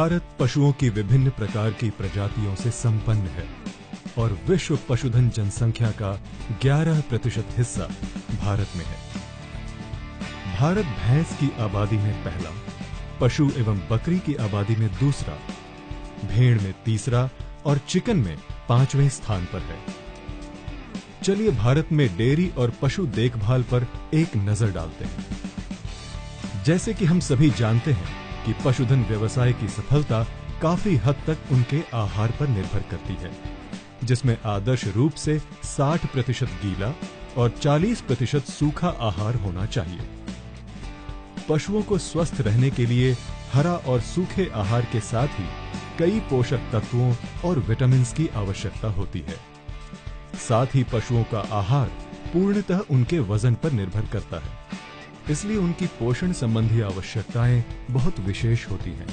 भारत पशुओं की विभिन्न प्रकार की प्रजातियों से संपन्न है और विश्व पशुधन जनसंख्या का 11% हिस्सा भारत में है। भारत भैंस की आबादी में पहला, पशु एवं बकरी की आबादी में दूसरा, भेड़ में तीसरा और चिकन में 5वें स्थान पर है। चलिए भारत में डेयरी और पशु देखभाल पर एक नजर डालते हैं। जैसे कि हम सभी जानते हैं कि पशुधन व्यवसाय की सफलता काफी हद तक उनके आहार पर निर्भर करती है, जिसमें आदर्श रूप से 60% गीला और 40% सूखा आहार होना चाहिए। पशुओं को स्वस्थ रहने के लिए हरा और सूखे आहार के साथ ही कई पोषक तत्वों और विटामिन्स की आवश्यकता होती है। साथ ही पशुओं का आहार पूर्णतः उनके वजन पर निर्भर करता है, इसलिए उनकी पोषण संबंधी आवश्यकताएं बहुत विशेष होती हैं।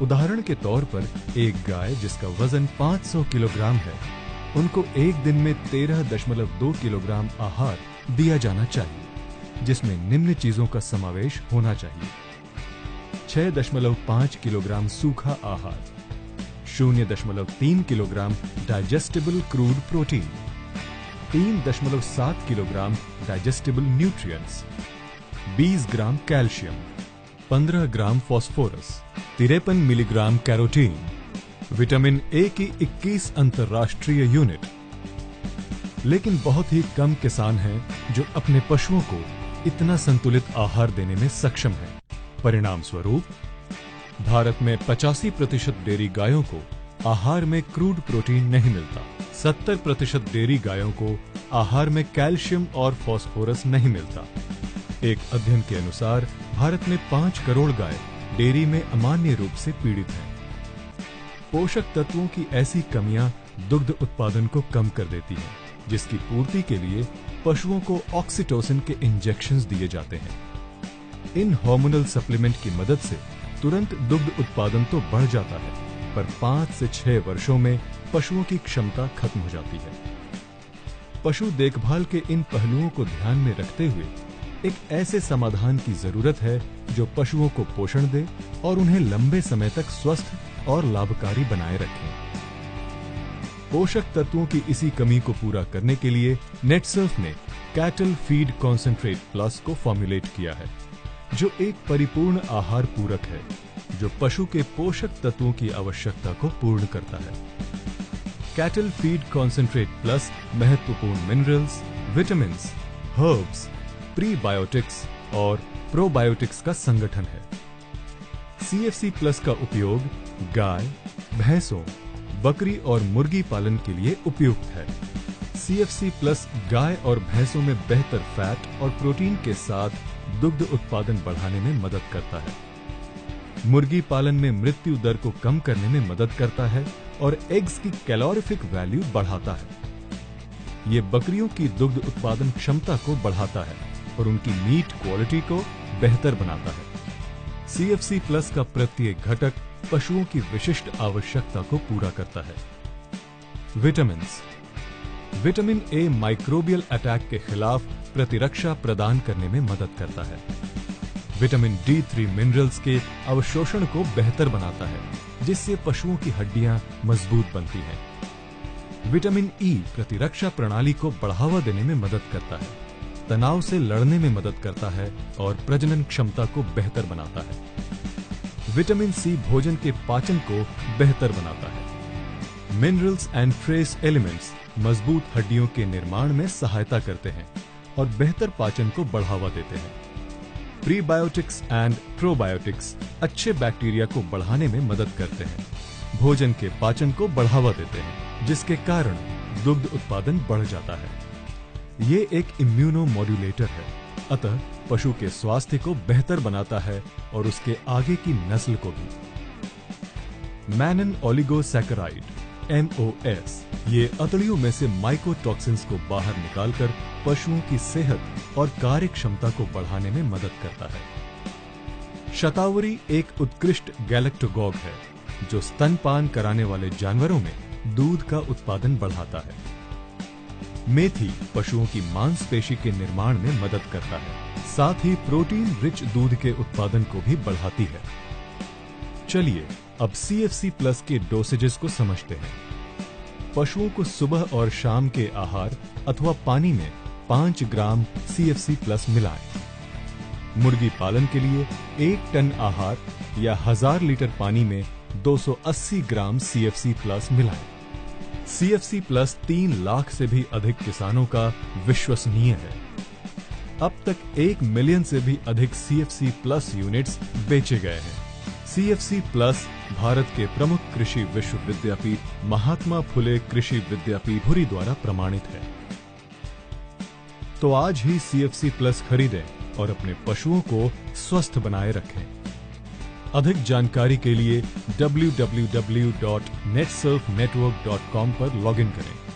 उदाहरण के तौर पर एक गाय जिसका वजन 500 किलोग्राम है, उनको एक दिन में 13.2 किलोग्राम आहार दिया जाना चाहिए, जिसमें निम्न चीजों का समावेश होना चाहिए: 6.5 किलोग्राम सूखा आहार, 0.3 kilogram digestible crude protein, 3.7 kilogram digestible nutrients, 20 gram calcium, 15 gram phosphorus, 53 milligram carotene, vitamin A की 21 अंतर्राष्ट्रीय यूनिट। लेकिन बहुत ही कम किसान हैं जो अपने पशुओं को इतना संतुलित आहार देने में सक्षम हैं। परिणाम स्वरूप भारत में 85% डेयरी गायों को आहार में क्रूड प्रोटीन नहीं मिलता, 70% डेयरी गायों को आहार में कैल्शियम और फास्फोरस नहीं मिलता। एक अध्ययन के अनुसार भारत में 5 करोड़ गाय डेयरी में अमान्य रूप से पीड़ित हैं। पोषक तत्वों की ऐसी कमियां दुग्ध उत्पादन को कम कर देती हैं, जिसकी पूर्ति के लिए पशुओं को ऑक्सीटोसिन के इंजेक्शंस दिए जाते हैं। इन हार्मोनल सप्लीमेंट की मदद से तुरंत दुग्ध उत्पादन तो बढ़ जाता है, पर 5 से 6 वर्षों में पशुओं की क्षमता खत्म हो जाती है। पशु देखभाल के इन पहलुओं को ध्यान में रखते हुए एक ऐसे समाधान की जरूरत है जो पशुओं को पोषण दे और उन्हें लंबे समय तक स्वस्थ और लाभकारी बनाए रखे। पोषक तत्वों की इसी कमी को पूरा करने के लिए नेटसर्फ ने कैटल फीड कॉन्सेंट्रेट प्लस को फॉर्मुलेट किया है, जो एक परिपूर्ण आहार पूरक है जो पशु के पोषक तत्वों की आवश्यकता को पूर्ण करता है। कैटल फीड कॉन्सेंट्रेट प्लस महत्वपूर्ण मिनरल्स, विटामिन्स, हर्ब्स, प्रीबायोटिक्स और प्रोबायोटिक्स का संगठन है। CFC प्लस का उपयोग गाय, भैंसों, बकरी और मुर्गी पालन के लिए उपयुक्त है। CFC प्लस गाय और भैंसों में बेहतर फैट और प्रोटीन के साथ दुग्ध उत्पादन बढ़ाने में मदद करता है। मुर्गी पालन में मृत्यु दर को कम करने में मदद करता है और एग्स की कैलोरीफिक वैल्यू बढ़ाता है। ये बकरियों की दुग्ध उत्पादन क्षमता को बढ़ाता है और उनकी मीट क्वालिटी को बेहतर बनाता है। CFC प्लस का प्रत्येक घटक पशुओं की विशिष्ट आवश्यकता को पूरा करता है। Vitamins. Vitamin A microbial attack के खिलाफ प्रतिरक्षा प्रदान करने में मदद करता है। विटामिन D3 मिनरल्स के अवशोषण को बेहतर बनाता है, जिससे पशुओं की हड्डियां मजबूत बनती हैं। विटामिन E प्रतिरक्षा प्रणाली को बढ़ावा देने में मदद करता है, तनाव से लड़ने में मदद करता है और प्रजनन क्षमता को बेहतर बनाता है। विटामिन C भोजन के पाचन को बेहतर बनाता है। मिनरल्स एंड ट्रेस एलिमेंट्स मजबूत हड्डियों के निर्माण में सहायता करते हैं और बेहतर पाचन को बढ़ावा देते हैं। प्रीबायोटिक्स एंड प्रोबायोटिक्स अच्छे बैक्टीरिया को बढ़ाने में मदद करते हैं, भोजन के पाचन को बढ़ावा देते हैं, जिसके कारण दुग्ध उत्पादन बढ़ जाता है। ये एक इम्यूनो मॉड्यूलेटर है, अतः पशु के स्वास्थ्य को बेहतर बनाता है और उसके आगे की नस्ल को भी। मैनन ओलिगोसैकेराइड MOS ये अतड़ियों में से माइकोटॉक्सिन्स को बाहर निकालकर पशुओं की सेहत और कार्य क्षमता को बढ़ाने में मदद करता है। शतावरी एक उत्कृष्ट गैलेक्टोगॉग है जो स्तनपान कराने वाले जानवरों में दूध का उत्पादन बढ़ाता है। मेथी पशुओं की मांसपेशी के निर्माण में मदद करता है, साथ ही प्रोटीन रिच दूध के उत्पादन को भी बढ़ाती है। चलिए अब CFC प्लस के डोसेजेस को समझते हैं। पशुओं को सुबह और शाम के आहार अथवा पानी में 5 ग्राम CFC प्लस मिलाएं। मुर्गी पालन के लिए 1 टन आहार या 1000 लीटर पानी में 280 ग्राम CFC प्लस मिलाएं। CFC प्लस 3 लाख से भी अधिक किसानों का विश्वसनीय है। अब तक 1 मिलियन से भी अधिक CFC प्लस यूनिट्स बेचे गए हैं। CFC प्लस भारत के प्रमुख कृषि विश्वविद्यापीठ महात्मा फुले कृषि विद्यापीठ पुरी द्वारा प्रमाणित है। तो आज ही CFC प्लस खरीदें और अपने पशुओं को स्वस्थ बनाए रखें। अधिक जानकारी के लिए www.netsurfnetwork.com पर लॉगिन करें।